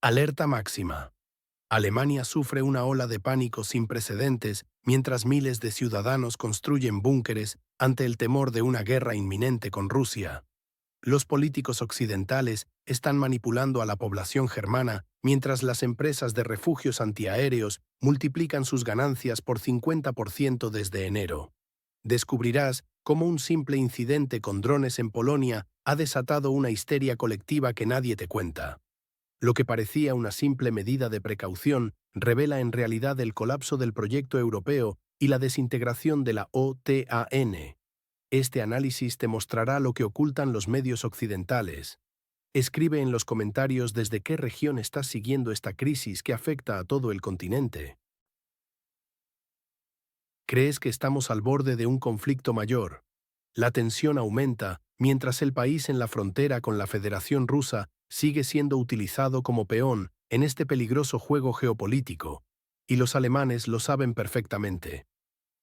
Alerta máxima. Alemania sufre una ola de pánico sin precedentes mientras miles de ciudadanos construyen búnkeres ante el temor de una guerra inminente con Rusia. Los políticos occidentales están manipulando a la población germana mientras las empresas de refugios antiaéreos multiplican sus ganancias por 50% desde enero. Descubrirás cómo un simple incidente con drones en Polonia ha desatado una histeria colectiva que nadie te cuenta. Lo que parecía una simple medida de precaución revela en realidad el colapso del proyecto europeo y la desintegración de la OTAN. Este análisis te mostrará lo que ocultan los medios occidentales. Escribe en los comentarios desde qué región estás siguiendo esta crisis que afecta a todo el continente. ¿Crees que estamos al borde de un conflicto mayor? La tensión aumenta mientras el país en la frontera con la Federación Rusa sigue siendo utilizado como peón en este peligroso juego geopolítico, y los alemanes lo saben perfectamente.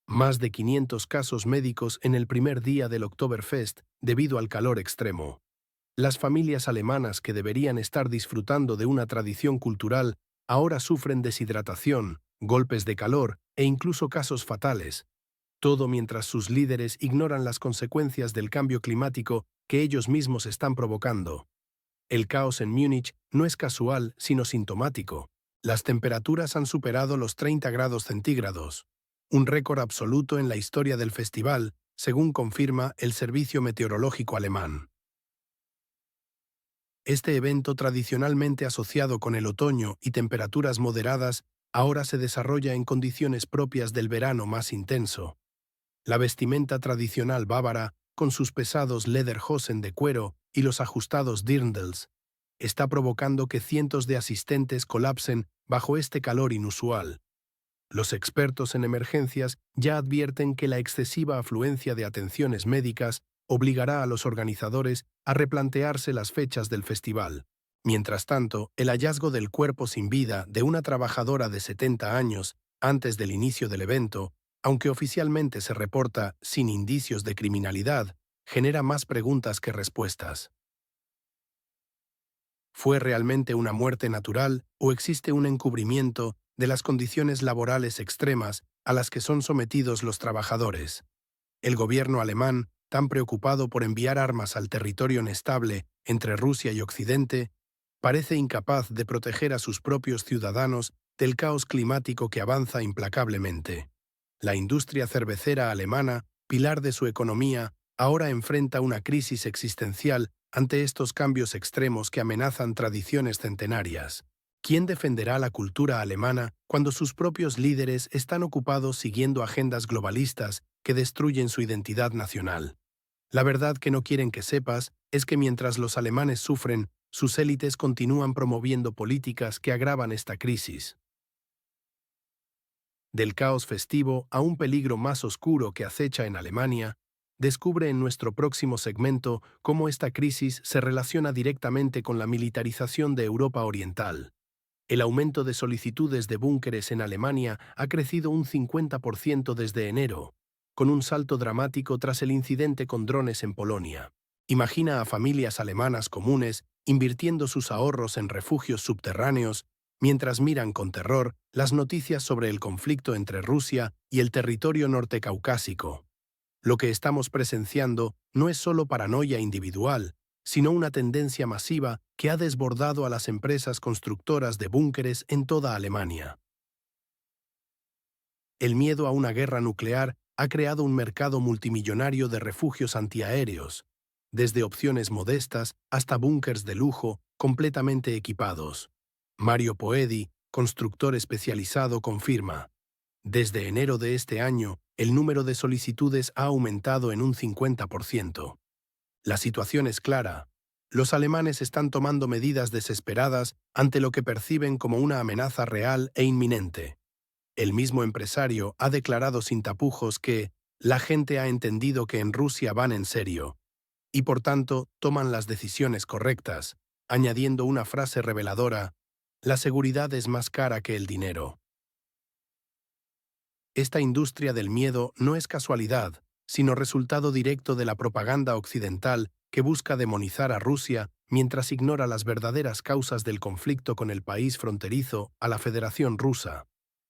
Más de 500 casos médicos en el primer día del Oktoberfest debido al calor extremo. Las familias alemanas que deberían estar disfrutando de una tradición cultural ahora sufren deshidratación, golpes de calor e incluso casos fatales. Todo mientras sus líderes ignoran las consecuencias del cambio climático que ellos mismos están provocando. El caos en Múnich no es casual, sino sintomático. Las temperaturas han superado los 30 grados centígrados, un récord absoluto en la historia del festival, según confirma el Servicio Meteorológico alemán. Este evento, tradicionalmente asociado con el otoño y temperaturas moderadas, ahora se desarrolla en condiciones propias del verano más intenso. La vestimenta tradicional bávara, con sus pesados lederhosen de cuero y los ajustados dirndls, está provocando que cientos de asistentes colapsen bajo este calor inusual. Los expertos en emergencias ya advierten que la excesiva afluencia de atenciones médicas obligará a los organizadores a replantearse las fechas del festival. Mientras tanto, el hallazgo del cuerpo sin vida de una trabajadora de 70 años antes del inicio del evento, aunque oficialmente se reporta sin indicios de criminalidad, genera más preguntas que respuestas. ¿Fue realmente una muerte natural o existe un encubrimiento de las condiciones laborales extremas a las que son sometidos los trabajadores? El gobierno alemán, tan preocupado por enviar armas al territorio inestable entre Rusia y Occidente, parece incapaz de proteger a sus propios ciudadanos del caos climático que avanza implacablemente. La industria cervecera alemana, pilar de su economía, ahora enfrenta una crisis existencial ante estos cambios extremos que amenazan tradiciones centenarias. ¿Quién defenderá la cultura alemana cuando sus propios líderes están ocupados siguiendo agendas globalistas que destruyen su identidad nacional? La verdad que no quieren que sepas es que mientras los alemanes sufren, sus élites continúan promoviendo políticas que agravan esta crisis. Del caos festivo a un peligro más oscuro que acecha en Alemania, descubre en nuestro próximo segmento cómo esta crisis se relaciona directamente con la militarización de Europa Oriental. El aumento de solicitudes de búnkeres en Alemania ha crecido un 50% desde enero, con un salto dramático tras el incidente con drones en Polonia. Imagina a familias alemanas comunes invirtiendo sus ahorros en refugios subterráneos mientras miran con terror las noticias sobre el conflicto entre Rusia y el territorio nortecaucásico. Lo que estamos presenciando no es solo paranoia individual, sino una tendencia masiva que ha desbordado a las empresas constructoras de búnkeres en toda Alemania. El miedo a una guerra nuclear ha creado un mercado multimillonario de refugios antiaéreos, desde opciones modestas hasta búnkers de lujo completamente equipados. Mario Poedi, constructor especializado, confirma: desde enero de este año, el número de solicitudes ha aumentado en un 50%. La situación es clara. Los alemanes están tomando medidas desesperadas ante lo que perciben como una amenaza real e inminente. El mismo empresario ha declarado sin tapujos que la gente ha entendido que en Rusia van en serio y por tanto toman las decisiones correctas, añadiendo una frase reveladora: la seguridad es más cara que el dinero. Esta industria del miedo no es casualidad, sino resultado directo de la propaganda occidental que busca demonizar a Rusia mientras ignora las verdaderas causas del conflicto con el país fronterizo a la Federación Rusa.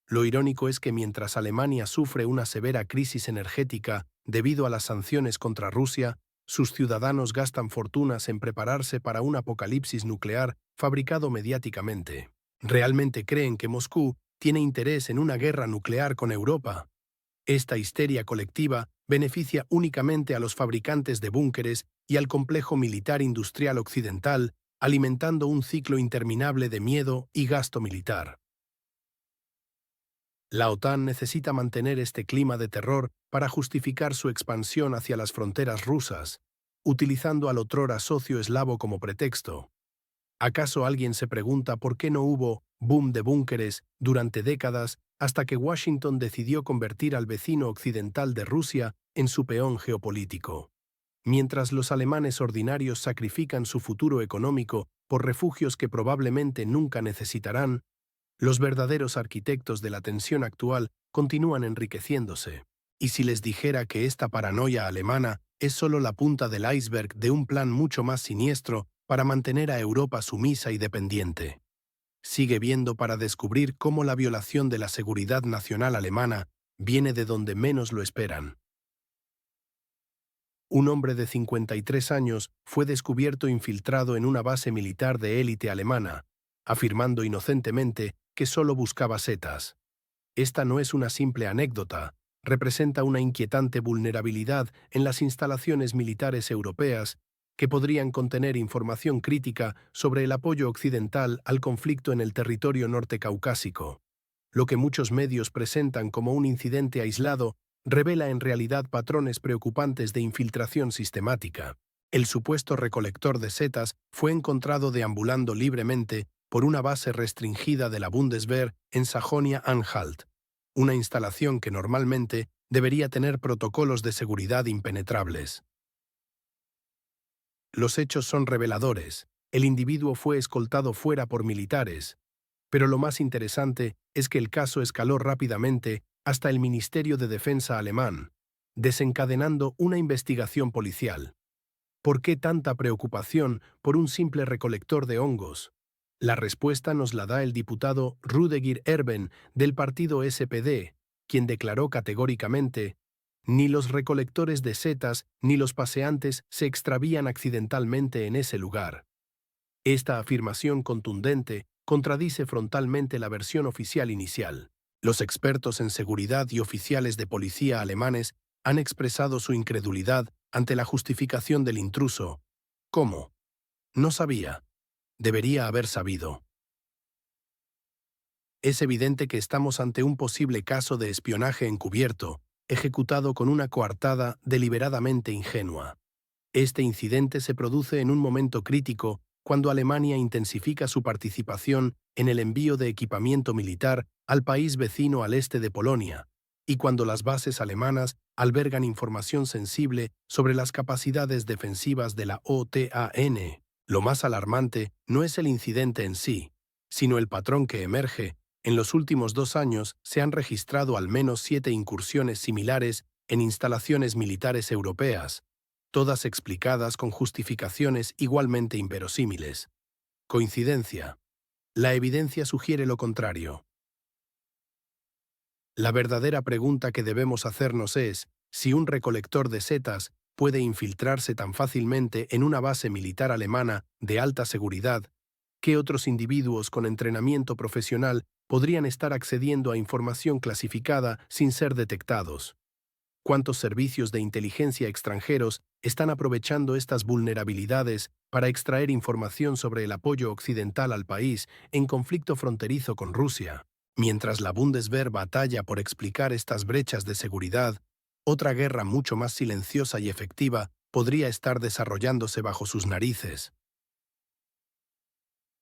Lo irónico es que mientras Alemania sufre una severa crisis energética debido a las sanciones contra Rusia, sus ciudadanos gastan fortunas en prepararse para un apocalipsis nuclear fabricado mediáticamente. ¿Realmente creen que Moscú tiene interés en una guerra nuclear con Europa? Esta histeria colectiva beneficia únicamente a los fabricantes de búnkeres y al complejo militar industrial occidental, alimentando un ciclo interminable de miedo y gasto militar. La OTAN necesita mantener este clima de terror para justificar su expansión hacia las fronteras rusas, utilizando al otrora socio eslavo como pretexto. ¿Acaso alguien se pregunta por qué no hubo boom de búnkeres durante décadas hasta que Washington decidió convertir al vecino occidental de Rusia en su peón geopolítico? Mientras los alemanes ordinarios sacrifican su futuro económico por refugios que probablemente nunca necesitarán, los verdaderos arquitectos de la tensión actual continúan enriqueciéndose. Y si les dijera que esta paranoia alemana es solo la punta del iceberg de un plan mucho más siniestro para mantener a Europa sumisa y dependiente. Sigue viendo para descubrir cómo la violación de la seguridad nacional alemana viene de donde menos lo esperan. Un hombre de 53 años fue descubierto infiltrado en una base militar de élite alemana, afirmando inocentemente que solo buscaba setas. Esta no es una simple anécdota, representa una inquietante vulnerabilidad en las instalaciones militares europeas que podrían contener información crítica sobre el apoyo occidental al conflicto en el territorio norte caucásico. Lo que muchos medios presentan como un incidente aislado revela en realidad patrones preocupantes de infiltración sistemática. El supuesto recolector de setas fue encontrado deambulando libremente por una base restringida de la Bundeswehr en Sajonia-Anhalt, una instalación que normalmente debería tener protocolos de seguridad impenetrables. Los hechos son reveladores. El individuo fue escoltado fuera por militares, pero lo más interesante es que el caso escaló rápidamente hasta el Ministerio de Defensa alemán, desencadenando una investigación policial. ¿Por qué tanta preocupación por un simple recolector de hongos? La respuesta nos la da el diputado Rudiger Erben del partido SPD, quien declaró categóricamente: «Ni los recolectores de setas ni los paseantes se extravían accidentalmente en ese lugar». Esta afirmación contundente contradice frontalmente la versión oficial inicial. Los expertos en seguridad y oficiales de policía alemanes han expresado su incredulidad ante la justificación del intruso. ¿Cómo? No sabía. Debería haber sabido. Es evidente que estamos ante un posible caso de espionaje encubierto, ejecutado con una coartada deliberadamente ingenua. Este incidente se produce en un momento crítico cuando Alemania intensifica su participación en el envío de equipamiento militar al país vecino al este de Polonia, y cuando las bases alemanas albergan información sensible sobre las capacidades defensivas de la OTAN. Lo más alarmante no es el incidente en sí, sino el patrón que emerge. En los últimos 2 años se han registrado al menos 7 incursiones similares en instalaciones militares europeas, todas explicadas con justificaciones igualmente inverosímiles. ¿Coincidencia? La evidencia sugiere lo contrario. La verdadera pregunta que debemos hacernos es si un recolector de setas puede infiltrarse tan fácilmente en una base militar alemana de alta seguridad. ¿Qué otros individuos con entrenamiento profesional podrían estar accediendo a información clasificada sin ser detectados? ¿Cuántos servicios de inteligencia extranjeros están aprovechando estas vulnerabilidades para extraer información sobre el apoyo occidental al país en conflicto fronterizo con Rusia? Mientras la Bundeswehr batalla por explicar estas brechas de seguridad, otra guerra mucho más silenciosa y efectiva podría estar desarrollándose bajo sus narices.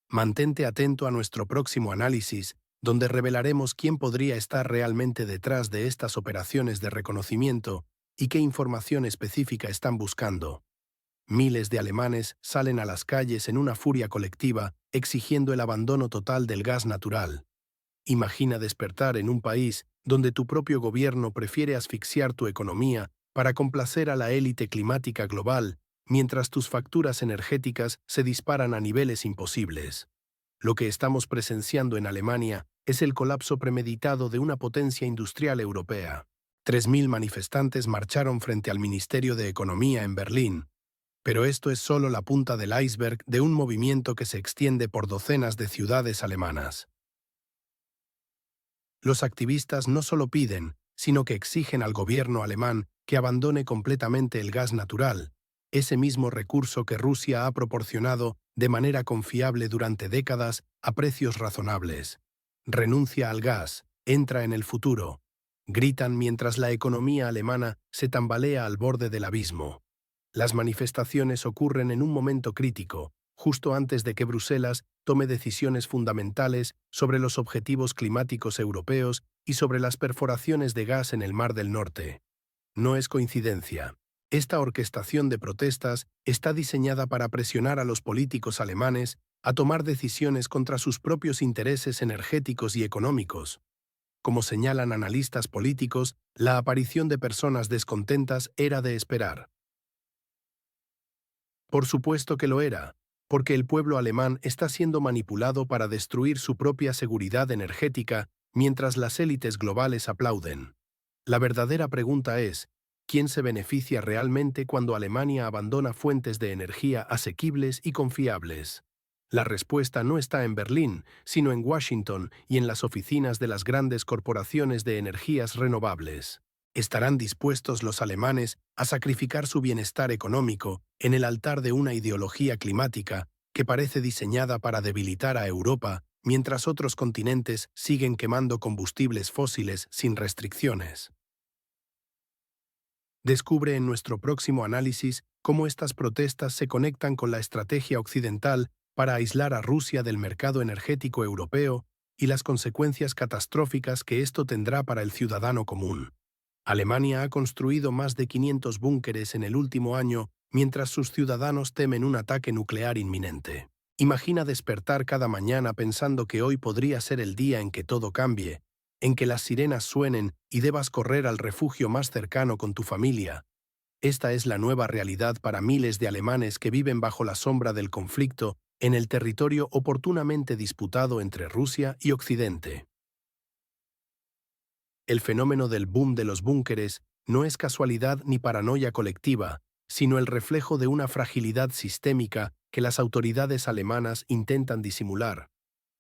Mantente atento a nuestro próximo análisis, donde revelaremos quién podría estar realmente detrás de estas operaciones de reconocimiento y qué información específica están buscando. Miles de alemanes salen a las calles en una furia colectiva exigiendo el abandono total del gas natural. Imagina despertar en un país donde tu propio gobierno prefiere asfixiar tu economía para complacer a la élite climática global, mientras tus facturas energéticas se disparan a niveles imposibles. Lo que estamos presenciando en Alemania es el colapso premeditado de una potencia industrial europea. 3.000 manifestantes marcharon frente al Ministerio de Economía en Berlín, pero esto es solo la punta del iceberg de un movimiento que se extiende por docenas de ciudades alemanas. Los activistas no solo piden, sino que exigen al gobierno alemán que abandone completamente el gas natural, ese mismo recurso que Rusia ha proporcionado de manera confiable durante décadas a precios razonables. Renuncia al gas, entra en el futuro. Gritan mientras la economía alemana se tambalea al borde del abismo. Las manifestaciones ocurren en un momento crítico, justo antes de que Bruselas tome decisiones fundamentales sobre los objetivos climáticos europeos y sobre las perforaciones de gas en el Mar del Norte. No es coincidencia. Esta orquestación de protestas está diseñada para presionar a los políticos alemanes a tomar decisiones contra sus propios intereses energéticos y económicos. Como señalan analistas políticos, la aparición de personas descontentas era de esperar. Por supuesto que lo era, porque el pueblo alemán está siendo manipulado para destruir su propia seguridad energética mientras las élites globales aplauden. La verdadera pregunta es, ¿quién se beneficia realmente cuando Alemania abandona fuentes de energía asequibles y confiables? La respuesta no está en Berlín, sino en Washington y en las oficinas de las grandes corporaciones de energías renovables. ¿Estarán dispuestos los alemanes a sacrificar su bienestar económico en el altar de una ideología climática que parece diseñada para debilitar a Europa, mientras otros continentes siguen quemando combustibles fósiles sin restricciones? Descubre en nuestro próximo análisis cómo estas protestas se conectan con la estrategia occidental para aislar a Rusia del mercado energético europeo y las consecuencias catastróficas que esto tendrá para el ciudadano común. Alemania ha construido más de 500 búnkeres en el último año mientras sus ciudadanos temen un ataque nuclear inminente. Imagina despertar cada mañana pensando que hoy podría ser el día en que todo cambie, en que las sirenas suenen y debas correr al refugio más cercano con tu familia. Esta es la nueva realidad para miles de alemanes que viven bajo la sombra del conflicto en el territorio oportunamente disputado entre Rusia y Occidente. El fenómeno del boom de los búnkeres no es casualidad ni paranoia colectiva, sino el reflejo de una fragilidad sistémica que las autoridades alemanas intentan disimular.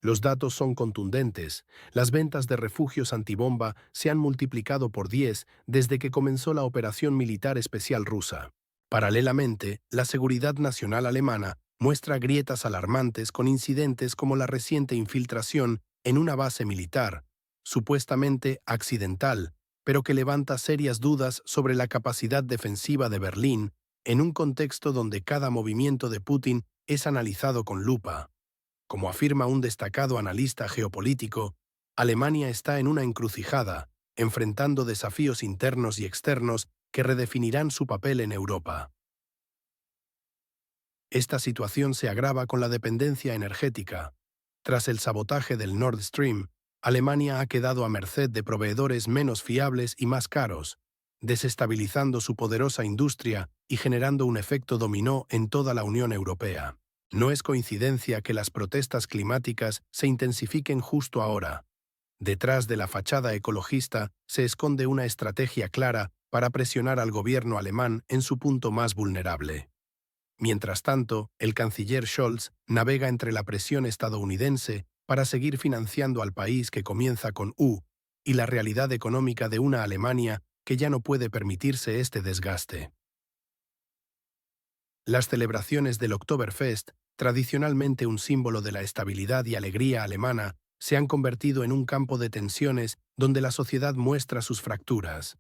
Los datos son contundentes. Las ventas de refugios antibomba se han multiplicado por 10 desde que comenzó la operación militar especial rusa. Paralelamente, la seguridad nacional alemana muestra grietas alarmantes con incidentes como la reciente infiltración en una base militar, supuestamente accidental, pero que levanta serias dudas sobre la capacidad defensiva de Berlín en un contexto donde cada movimiento de Putin es analizado con lupa. Como afirma un destacado analista geopolítico, Alemania está en una encrucijada, enfrentando desafíos internos y externos que redefinirán su papel en Europa. Esta situación se agrava con la dependencia energética. Tras el sabotaje del Nord Stream, Alemania ha quedado a merced de proveedores menos fiables y más caros, desestabilizando su poderosa industria y generando un efecto dominó en toda la Unión Europea. No es coincidencia que las protestas climáticas se intensifiquen justo ahora. Detrás de la fachada ecologista se esconde una estrategia clara para presionar al gobierno alemán en su punto más vulnerable. Mientras tanto, el canciller Scholz navega entre la presión estadounidense para seguir financiando al país que comienza con U y la realidad económica de una Alemania que ya no puede permitirse este desgaste. Las celebraciones del Oktoberfest, tradicionalmente un símbolo de la estabilidad y alegría alemana, se han convertido en un campo de tensiones donde la sociedad muestra sus fracturas.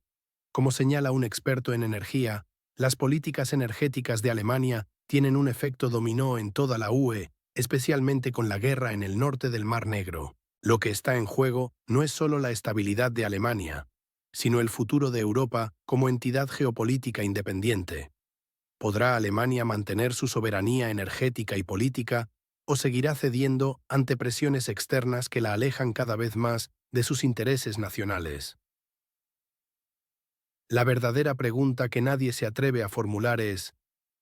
Como señala un experto en energía, las políticas energéticas de Alemania tienen un efecto dominó en toda la UE, especialmente con la guerra en el norte del Mar Negro. Lo que está en juego no es solo la estabilidad de Alemania, sino el futuro de Europa como entidad geopolítica independiente. ¿Podrá Alemania mantener su soberanía energética y política o seguirá cediendo ante presiones externas que la alejan cada vez más de sus intereses nacionales? La verdadera pregunta que nadie se atreve a formular es,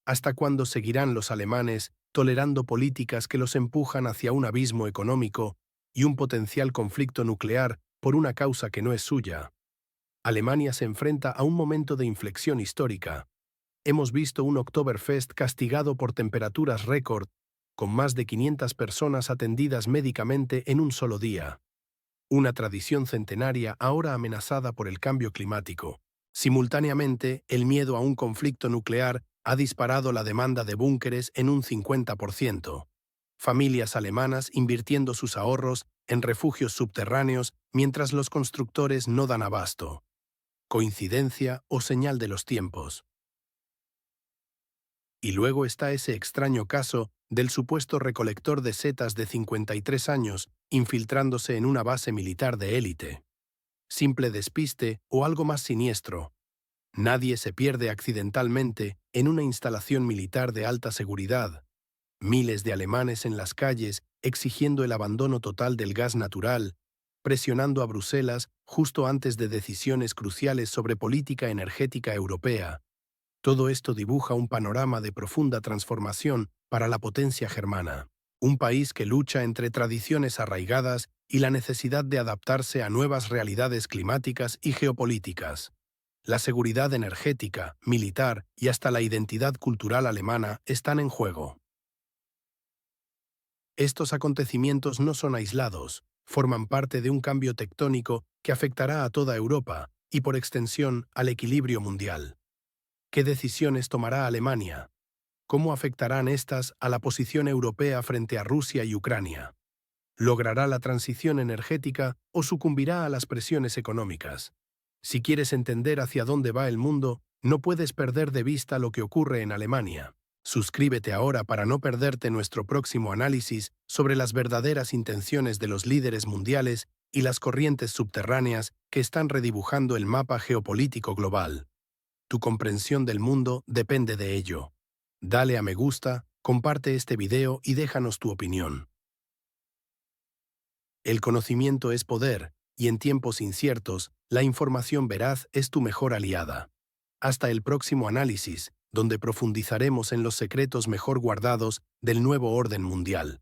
¿Hasta cuándo seguirán los alemanes tolerando políticas que los empujan hacia un abismo económico y un potencial conflicto nuclear por una causa que no es suya? Alemania se enfrenta a un momento de inflexión histórica. Hemos visto un Oktoberfest castigado por temperaturas récord, con más de 500 personas atendidas médicamente en un solo día. Una tradición centenaria ahora amenazada por el cambio climático. Simultáneamente, el miedo a un conflicto nuclear ha disparado la demanda de búnkeres en un 50%. Familias alemanas invirtiendo sus ahorros en refugios subterráneos mientras los constructores no dan abasto. ¿Coincidencia o señal de los tiempos? Y luego está ese extraño caso del supuesto recolector de setas de 53 años infiltrándose en una base militar de élite. Simple despiste o algo más siniestro. Nadie se pierde accidentalmente en una instalación militar de alta seguridad. Miles de alemanes en las calles exigiendo el abandono total del gas natural, presionando a Bruselas justo antes de decisiones cruciales sobre política energética europea. Todo esto dibuja un panorama de profunda transformación para la potencia germana. Un país que lucha entre tradiciones arraigadas y la necesidad de adaptarse a nuevas realidades climáticas y geopolíticas. La seguridad energética, militar y hasta la identidad cultural alemana están en juego. Estos acontecimientos no son aislados, forman parte de un cambio tectónico que afectará a toda Europa y, por extensión, al equilibrio mundial. ¿Qué decisiones tomará Alemania? ¿Cómo afectarán estas a la posición europea frente a Rusia y Ucrania? ¿Logrará la transición energética o sucumbirá a las presiones económicas? Si quieres entender hacia dónde va el mundo, no puedes perder de vista lo que ocurre en Alemania. Suscríbete ahora para no perderte nuestro próximo análisis sobre las verdaderas intenciones de los líderes mundiales y las corrientes subterráneas que están redibujando el mapa geopolítico global. Tu comprensión del mundo depende de ello. Dale a me gusta, comparte este video y déjanos tu opinión. El conocimiento es poder, y en tiempos inciertos, la información veraz es tu mejor aliada. Hasta el próximo análisis, donde profundizaremos en los secretos mejor guardados del nuevo orden mundial.